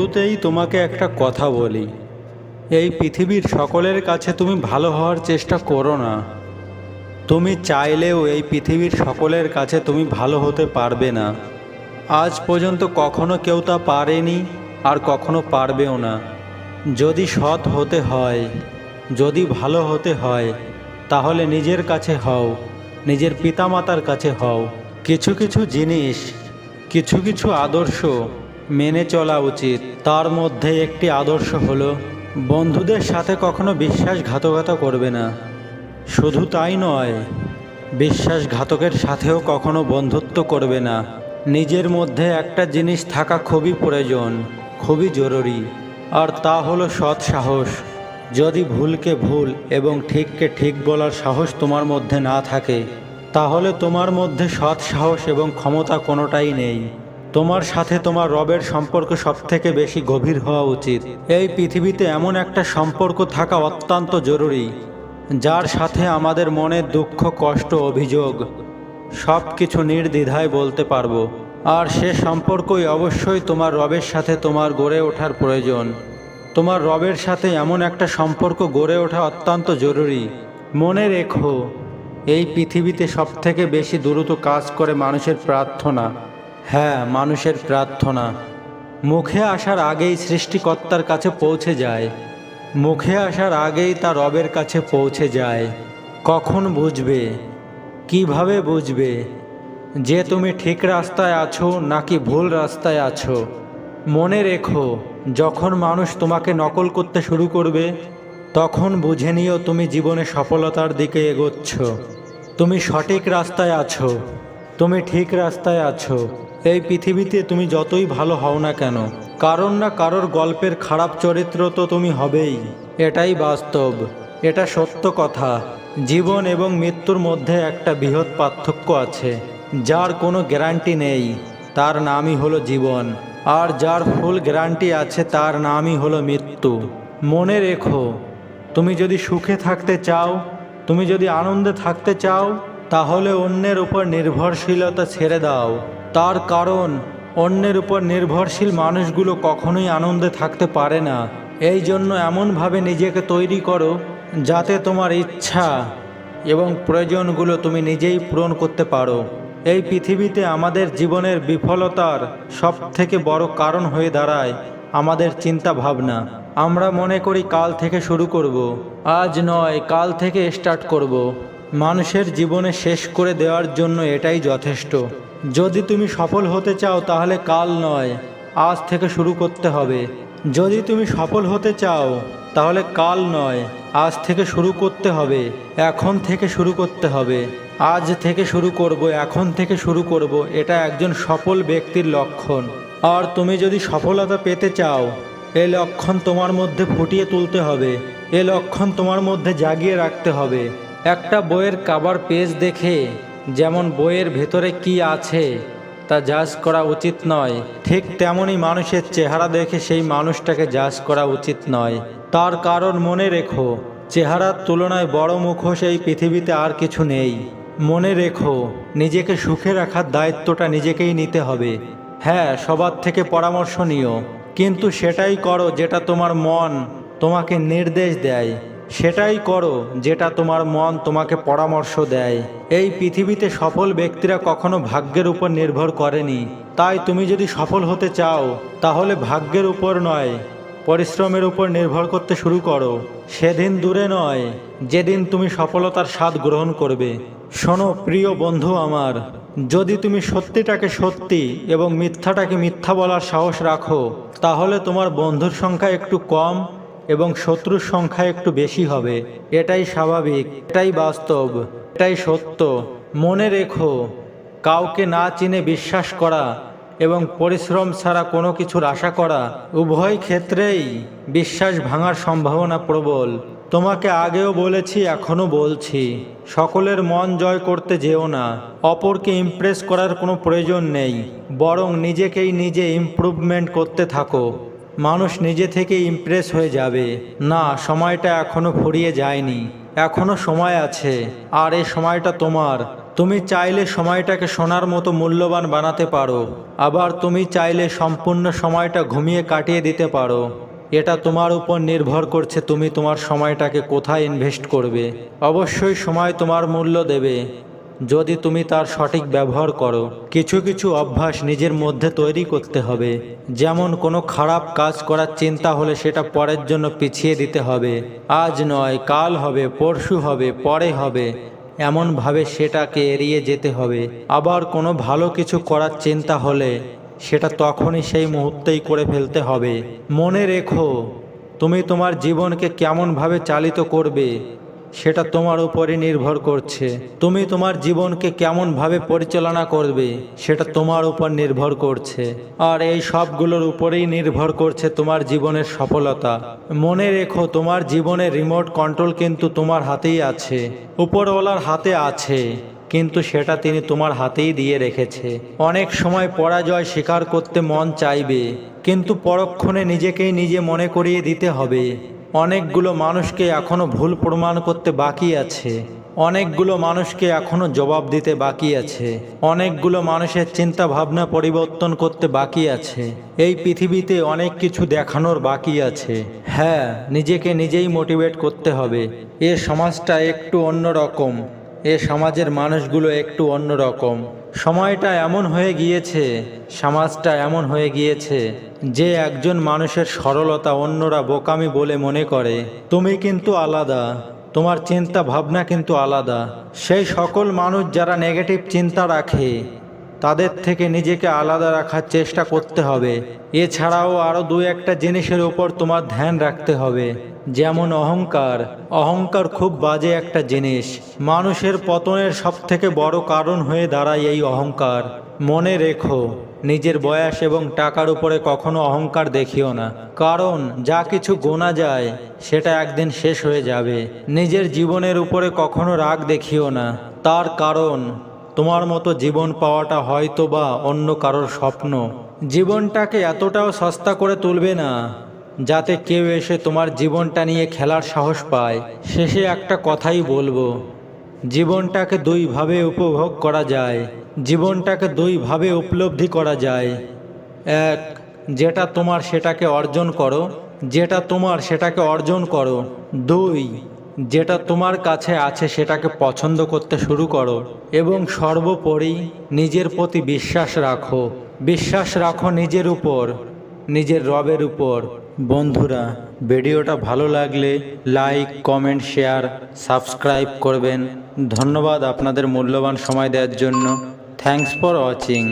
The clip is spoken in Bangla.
শুরুতেই তোমাকে একটা কথা বলি, এই পৃথিবীর সকলের কাছে তুমি ভালো হওয়ার চেষ্টা করো না। তুমি চাইলেও এই পৃথিবীর সকলের কাছে তুমি ভালো হতে পারবে না। আজ পর্যন্ত কখনো কেউ তা পারেনি, আর কখনো পারবেও না। যদি সৎ হতে হয়, যদি ভালো হতে হয়, তাহলে নিজের কাছে হও, নিজের পিতামাতার কাছে হও। কিছু কিছু জিনিস, কিছু কিছু আদর্শ মেনে চলা উচিত। তার মধ্যে একটি আদর্শ হলো, বন্ধুদের সাথে কখনো বিশ্বাসঘাতকতা করবে না। শুধু তাই নয়, বিশ্বাসঘাতকের সাথেও কখনো বন্ধুত্ব করবে না। নিজের মধ্যে একটা জিনিস থাকা খুবই প্রয়োজন, খুবই জরুরি, আর তা হলো সৎ সাহস। যদি ভুলকে ভুল এবং ঠিককে ঠিক বলার সাহস তোমার মধ্যে না থাকে, তাহলে তোমার মধ্যে সৎ সাহস এবং ক্ষমতা কোনোটাই নেই। তোমার সাথে তোমার রবের সম্পর্ক সবথেকে বেশি গভীর হওয়া উচিত। এই পৃথিবীতে এমন একটা সম্পর্ক থাকা অত্যন্ত জরুরি, যার সাথে আমাদের মনের দুঃখ, কষ্ট, অভিযোগ সব কিছু নির্দ্বিধায় বলতে পারবো। আর সে সম্পর্কই অবশ্যই তোমার রবের সাথে তোমার গড়ে ওঠার প্রয়োজন। তোমার রবের সাথে এমন একটা সম্পর্ক গড়ে ওঠা অত্যন্ত জরুরি। মনে রেখো, এই পৃথিবীতে সবথেকে বেশি দ্রুত কাজ করে মানুষের প্রার্থনা। হ্যাঁ, মানুষের প্রার্থনা মুখে আসার আগেই সৃষ্টিকর্তার কাছে পৌঁছে যায়। মুখে আসার আগেই তা রবের কাছে পৌঁছে যায়। কখন বুঝবে, কিভাবে বুঝবে যে তুমি ঠিক রাস্তায় আছো নাকি ভুল রাস্তায় আছো? মনে রেখো, যখন মানুষ তোমাকে নকল করতে শুরু করবে, তখন বুঝে নিও তুমি জীবনে সফলতার দিকে এগোচ্ছ। তুমি সঠিক রাস্তায় আছো, তুমি ঠিক রাস্তায় আছো। এই পৃথিবীতে তুমি যতই ভালো হও না কেন, কারোর না কারোর গল্পের খারাপ চরিত্র তো তুমি হবেই। এটাই বাস্তব, এটা সত্য কথা। জীবন এবং মৃত্যুর মধ্যে একটা বৃহৎ পার্থক্য আছে। যার কোনো গ্যারান্টি নেই, তার নামই হলো জীবন, আর যার ফুল গ্যারান্টি আছে, তার নামই হলো মৃত্যু। মনে রেখো, তুমি যদি সুখে থাকতে চাও, তুমি যদি আনন্দে থাকতে চাও, তাহলে অন্যের উপর নির্ভরশীলতা ছেড়ে দাও। তার কারণ, অন্যের উপর নির্ভরশীল মানুষগুলো কখনোই আনন্দে থাকতে পারে না। এই জন্য এমনভাবে নিজেকে তৈরি করো, যাতে তোমার ইচ্ছা এবং প্রয়োজনগুলো তুমি নিজেই পূরণ করতে পারো। এই পৃথিবীতে আমাদের জীবনের বিফলতার সবথেকে বড় কারণ হয়ে দাঁড়ায় আমাদের চিন্তা ভাবনা। আমরা মনে করি কাল থেকে শুরু করব, আজ নয় কাল থেকে স্টার্ট করব। মানুষের জীবনে শেষ করে দেওয়ার জন্য এটাই যথেষ্ট। যদি তুমি সফল হতে চাও, তাহলে কাল নয়, আজ থেকে শুরু করতে হবে। যদি তুমি সফল হতে চাও, তাহলে কাল নয়, আজ থেকে শুরু করতে হবে। এখন থেকে শুরু করতে হবে। আজ থেকে শুরু করব, এখন থেকে শুরু করব, এটা একজন সফল ব্যক্তির লক্ষণ। আর তুমি যদি সফলতা পেতে চাও, এই লক্ষণ তোমার মধ্যে ফুটিয়ে তুলতে হবে, এ লক্ষণ তোমার মধ্যে জাগিয়ে রাখতে হবে। একটা বইয়ের কভার পেজ দেখে যেমন বইয়ের ভেতরে কি আছে তা জাজ করা উচিত নয়, ঠিক তেমনই মানুষের চেহারা দেখে সেই মানুষটাকে জাজ করা উচিত নয়। তার কারণ, মনে রেখো, চেহারার তুলনায় বড় মুখোশ এই পৃথিবীতে আর কিছু নেই। মনে রেখো, নিজেকে সুখে রাখার দায়িত্বটা নিজেকেই নিতে হবে। হ্যাঁ, সবার থেকে পরামর্শ নিও, কিন্তু সেটাই করো যেটা তোমার মন তোমাকে নির্দেশ দেয়। সেটাই করো যেটা তোমার মন তোমাকে পরামর্শ দেয়। এই পৃথিবীতে সফল ব্যক্তিরা কখনো ভাগ্যের উপর নির্ভর করেনি। তাই তুমি যদি সফল হতে চাও, তাহলে ভাগ্যের উপর নয়, পরিশ্রমের উপর নির্ভর করতে শুরু করো। সেদিন দূরে নয় যেদিন তুমি সফলতার স্বাদ গ্রহণ করবে। শোনো প্রিয় বন্ধু আমার, যদি তুমি সত্যিটাকে সত্যি এবং মিথ্যাটাকে মিথ্যা বলার সাহস রাখো, তাহলে তোমার বন্ধুর সংখ্যা একটু কম এবং শত্রুর সংখ্যা একটু বেশি হবে। এটাই স্বাভাবিক, এটাই বাস্তব, এটাই সত্য। মনে রেখো, কাউকে না চিনে বিশ্বাস করা এবং পরিশ্রম ছাড়া কোনো কিছুর আশা করা, উভয় ক্ষেত্রেই বিশ্বাস ভাঙার সম্ভাবনা প্রবল। তোমাকে আগেও বলেছি, এখনও বলছি, সকলের মন জয় করতে যেও না। অপরকে ইমপ্রেস করার কোনো প্রয়োজন নেই, বরং নিজেকেই নিজে ইমপ্রুভমেন্ট করতে থাকো। মানুষ নিজে থেকে ইমপ্রেস হয়ে যাবে। না, সময়টা এখনো ফুরিয়ে যায়নি। এখনো সময় আছে, আর এই সময়টা তোমার। তুমি চাইলে সময়টাকে সোনার মতো মূল্যবান বানাতে পারো, আবার তুমি চাইলে সম্পূর্ণ সময়টা ঘুমিয়ে কাটিয়ে দিতে পারো। এটা তোমার উপর নির্ভর করছে তুমি তোমার সময়টাকে কোথায় ইনভেস্ট করবে। অবশ্যই সময় তোমার মূল্য দেবে যদি তুমি তার সঠিক ব্যবহার করো। কিছু কিছু অভ্যাস নিজের মধ্যে তৈরি করতে হবে, যেমন কোনো খারাপ কাজ করার চিন্তা হলে সেটা পরের জন্য পিছিয়ে দিতে হবে। আজ নয়, কাল হবে, পরশু হবে, পরে হবে, এমনভাবে সেটাকে এড়িয়ে যেতে হবে। আবার কোনো ভালো কিছু করার চিন্তা হলে সেটা তখনই সেই মুহূর্তেই করে ফেলতে হবে। মনে রেখো, তুমি তোমার জীবনকে কেমনভাবে চালিত করবে সেটা তোমার উপরই নির্ভর করছে। তুমি তোমার জীবনকে কেমনভাবে পরিচালনা করবে সেটা তোমার উপর নির্ভর করছে, আর এই সবগুলোর উপরেই নির্ভর করছে তোমার জীবনের সফলতা। মনে রেখো, তোমার জীবনের রিমোট কন্ট্রোল কিন্তু তোমার হাতেই আছে, উপরওয়ালার হাতে আছে, কিন্তু সেটা তিনি তোমার হাতেই দিয়ে রেখেছে। অনেক সময় পরাজয় স্বীকার করতে মন চাইবে, কিন্তু পরক্ষণে নিজেকেই নিজে মনে করিয়ে দিতে হবে অনেকগুলো মানুষকে এখনো ভুল প্রমাণ করতে বাকি আছে, অনেকগুলো মানুষকে এখনো জবাব দিতে বাকি আছে, অনেকগুলো মানুষের চিন্তা ভাবনা পরিবর্তন করতে বাকি আছে। এই পৃথিবীতে অনেক কিছু দেখানোর বাকি আছে। হ্যাঁ, নিজেকে নিজেই মোটিভেট করতে হবে। এ সমাজটা একটু অন্যরকম, এ সমাজের মানুষগুলো একটু অন্যরকম। সময়টা এমন হয়ে গিয়েছে, সমাজটা এমন হয়ে গিয়েছে যে একজন মানুষের সরলতা অন্যরা বোকামি বলে মনে করে। তুমি কিন্তু আলাদা, তোমার চিন্তা ভাবনা কিন্তু আলাদা। সেই সকল মানুষ যারা নেগেটিভ চিন্তা রাখে তাদের থেকে নিজেকে আলাদা রাখার চেষ্টা করতে হবে। এছাড়াও আরও দু একটা জিনিসের উপর তোমার ধ্যান রাখতে হবে, যেমন অহংকার। অহংকার খুব বাজে একটা জিনিস। মানুষের পতনের সবথেকে বড় কারণ হয়ে দাঁড়ায় এই অহংকার। মনে রেখো, নিজের বয়স এবং টাকার উপরে কখনো অহংকার দেখিও না, কারণ যা কিছু গোনা যায় সেটা একদিন শেষ হয়ে যাবে। নিজের জীবনের উপরে কখনো রাগ দেখিও না, তার কারণ তোমার মতো জীবন পাওয়াটা হয়তো বা অন্য কারোর স্বপ্ন। জীবনটাকে এতটাও সস্তা করে তুলবে না যাতে কেউ এসে তোমার জীবনটা নিয়ে খেলার সাহস পায়। শেষে একটা কথাই বলবো, জীবনটাকে দুইভাবে উপভোগ করা যায়, জীবনটাকে দুইভাবে উপলব্ধি করা যায়। এক, যেটা তোমার সেটাকে অর্জন করো, যেটা তোমার সেটাকে অর্জন করো। দুই, যেটা তোমার কাছে আছে সেটাকে পছন্দ করতে শুরু করো। এবং সর্বোপরি নিজের প্রতি বিশ্বাস রাখো। বিশ্বাস রাখো নিজের উপর, নিজের রবের উপর। বন্ধুরা, ভিডিওটা ভালো লাগলে লাইক, কমেন্ট, শেয়ার, সাবস্ক্রাইব করবেন। ধন্যবাদ আপনাদের মূল্যবান সময় দেওয়ার জন্য। Thanks for watching.